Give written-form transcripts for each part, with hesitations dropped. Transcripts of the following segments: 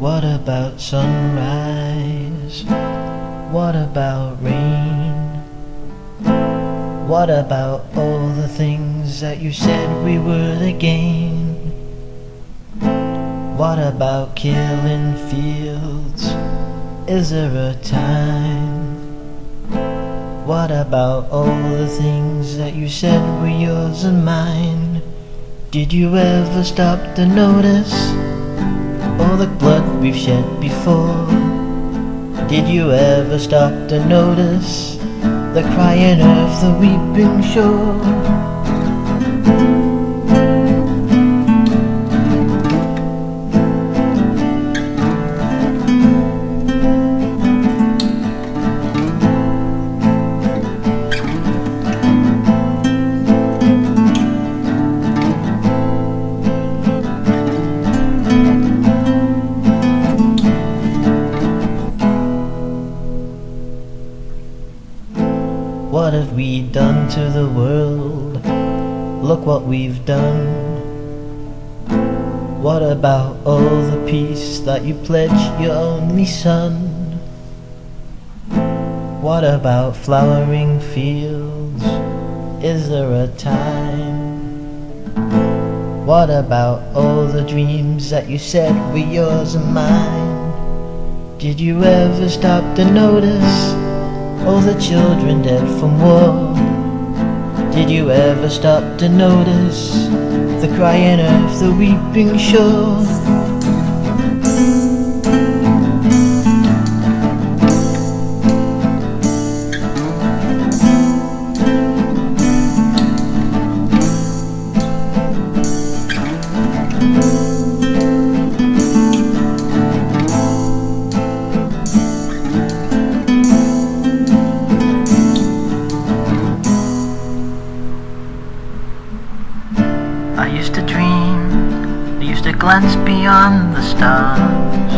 What about sunrise? What about rain? What about all the things that you said we would again? What about killing fields? Is there a time? What about all the things that you said were yours and mine? Did you ever stop to notice all the blood we've shed before? Did you ever stop to notice the crying of the weeping shore? What have we done to the world? Look what we've done. What about all the peace that you pledged your only son? What about flowering fields? Is there a time? What about all the dreams that you said were yours and mine? Did you ever stop to notice all the children dead from war? Did you ever stop to notice the crying of the weeping shore? I used to dream, I used to glance beyond the stars.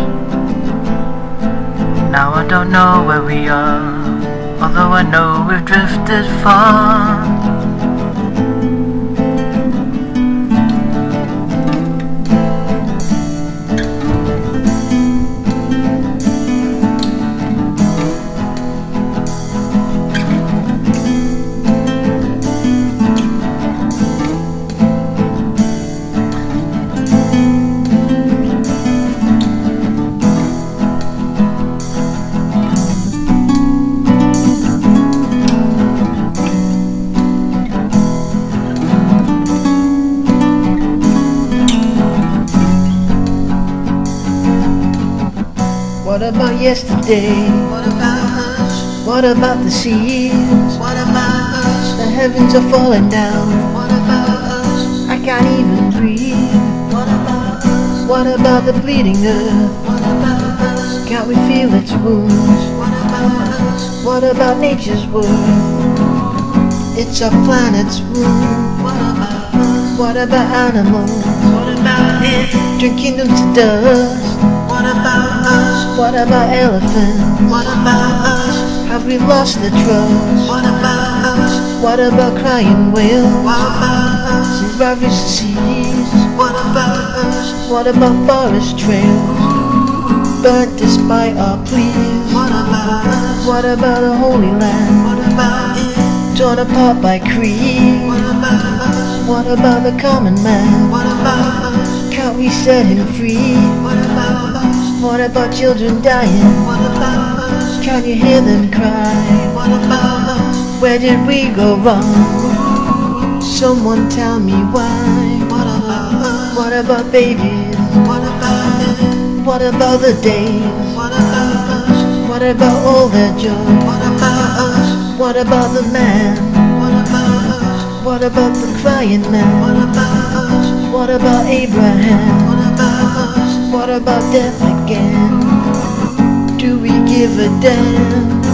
Now I don't know where we are, although I know we've drifted far. What about yesterday? What about us? What about the seas? What about us? The heavens are falling down. What about us? I can't even breathe. What about us? What about the bleeding earth? What about us? Can't we feel its wounds? What about us? What about nature's worth? It's our planet's wound. What about us? What about animals? What about it? Drinking them to dust. What about us? What about elephants? What about us? Have we lost the trust? What about us? What about crying whales? What about us? And ravished seas? What about us? What about forest trails? Burnt despite our pleas? What about us? What about the Holy Land? What about it? Torn apart by creed? What about us? What about the common man? What about us? Can't we set him free? What about us? What about children dying? What about us? Can you hear them cry? What about us? Where did we go wrong? Someone tell me why. What about us? What about babies? What about it? What about the days? What about us? What about all their joy? What about us? What about the man? What about us? What about the crying What man? about us? What about Abraham? What about us? What about death again? Do we give a damn?